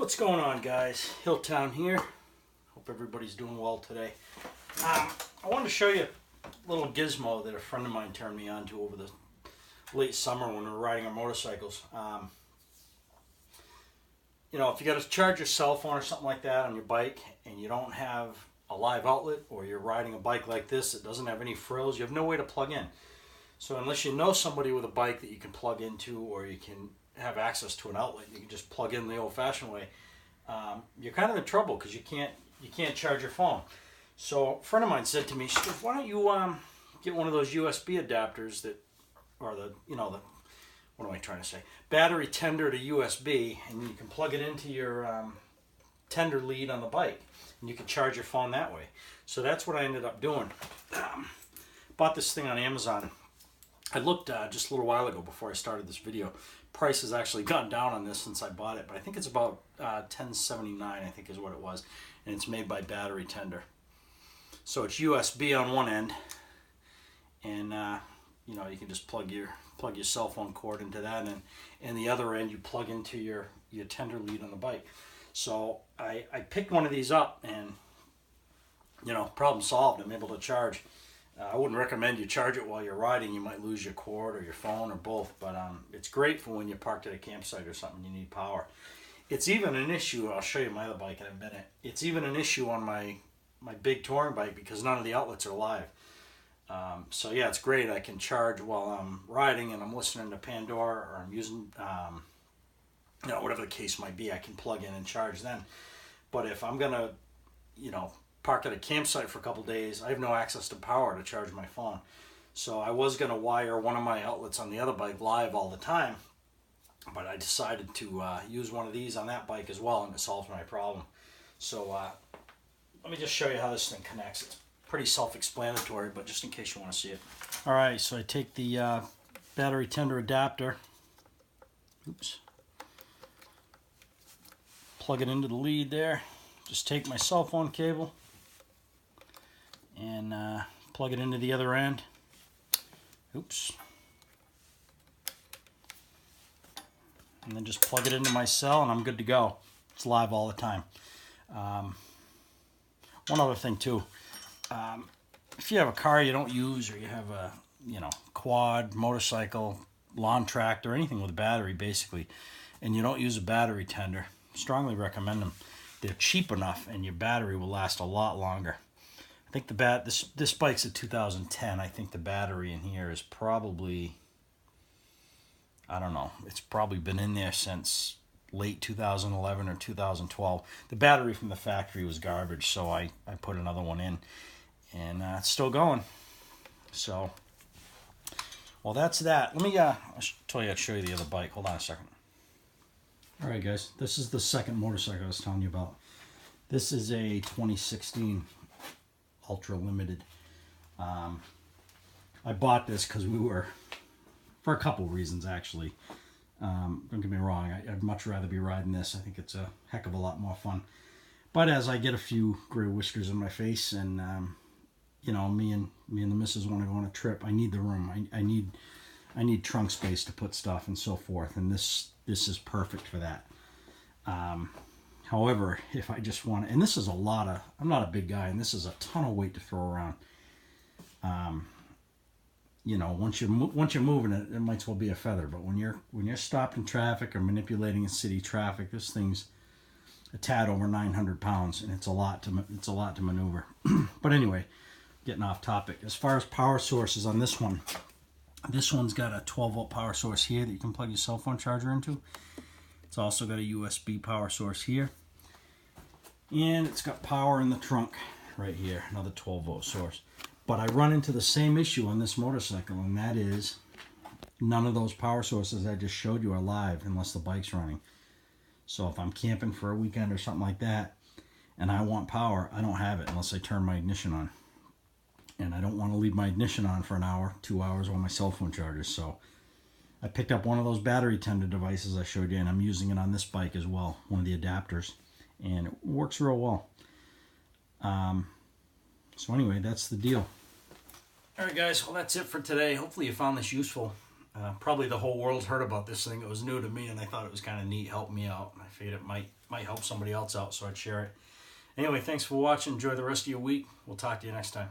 What's going on, guys? Hilltown here. Hope everybody's doing well today. I wanted to show you a little gizmo that a friend of mine turned me on to over the late summer when we were riding our motorcycles. You know, if you got to charge your cell phone or something like that on your bike and you don't have a live outlet, or you're riding a bike like this that doesn't have any frills, you have no way to plug in. So unless you know somebody with a bike that you can plug into, or you can have access to an outlet, you can just plug in the old-fashioned way, you're kind of in trouble because you can't charge your phone. So a friend of mine said to me, she goes, why don't you get one of those USB adapters that, or what am I trying to say, battery tender to USB, and you can plug it into your tender lead on the bike, and you can charge your phone that way. So that's what I ended up doing. Bought this thing on Amazon. I looked just a little while ago before I started this video. Price has actually gone down on this since I bought it, but I think it's about $10.79, I think is what it was, and it's made by Battery Tender. So it's USB on one end, and you know, you can just plug your cell phone cord into that, and the other end you plug into your tender lead on the bike. So I picked one of these up, and you know, problem solved. I'm able to charge. I wouldn't recommend you charge it while you're riding. You might lose your cord or your phone or both, but it's great for when you're parked at a campsite or something you need power. It's even an issue, I'll show you my other bike in a minute. It's even an issue on my big touring bike because none of the outlets are live. So yeah, it's great. I can charge while I'm riding and I'm listening to Pandora, or I'm using, you know, whatever the case might be, I can plug in and charge then. But if I'm gonna, you know, park at a campsite for a couple days, I have no access to power to charge my phone. So I was gonna wire one of my outlets on the other bike live all the time, but I decided to use one of these on that bike as well, and it solves my problem. So let me just show you how this thing connects. It's pretty self-explanatory, but just in case you want to see it. All right, so I take the battery tender adapter, plug it into the lead there, just take my cell phone cable and plug it into the other end. And then just plug it into my cell and I'm good to go. It's live all the time. One other thing too, if you have a car you don't use, or you have a quad, motorcycle, lawn tractor, anything with a battery basically, and you don't use a battery tender, strongly recommend them. They're cheap enough and your battery will last a lot longer. I think this bike's a 2010. I think the battery in here is probably, I don't know, it's probably been in there since late 2011 or 2012. The battery from the factory was garbage, so I put another one in, and it's still going. So, well, that's that. Let me I'll show you the other bike. Hold on a second. All right, guys, this is the second motorcycle I was telling you about. This is a 2016 Ultra Limited. I bought this because we were, for a couple reasons actually. Don't get me wrong, I'd much rather be riding this. I think it's a heck of a lot more fun. But as I get a few gray whiskers in my face, and you know, me and the missus want to go on a trip, I need the room. I need trunk space to put stuff and so forth, and this is perfect for that. However, if I just want to, and this is a lot of, I'm not a big guy, and this is a ton of weight to throw around. You know, once you're moving it, it might as well be a feather. But when you're stopped in traffic or manipulating in city traffic, this thing's a tad over 900 pounds, and it's a lot to maneuver. But anyway, getting off topic. As far as power sources on this one's got a 12-volt power source here that you can plug your cell phone charger into. It's also got a USB power source here, and it's got power in the trunk right here, another 12-volt source. But I run into the same issue on this motorcycle, and that is none of those power sources I just showed you are live unless the bike's running. So if I'm camping for a weekend or something like that and I want power, I don't have it unless I turn my ignition on. And I don't want to leave my ignition on for an hour, 2 hours while my cell phone charges. So I picked up one of those battery tender devices I showed you, and I'm using it on this bike as well, one of the adapters, and it works real well. So anyway, that's the deal. All right, guys, well, that's it for today. Hopefully you found this useful. Probably the whole world's heard about this thing. It was new to me, and I thought it was kind of neat, helped me out. I figured it might help somebody else out, so I'd share it. Anyway, thanks for watching. Enjoy the rest of your week. We'll talk to you next time.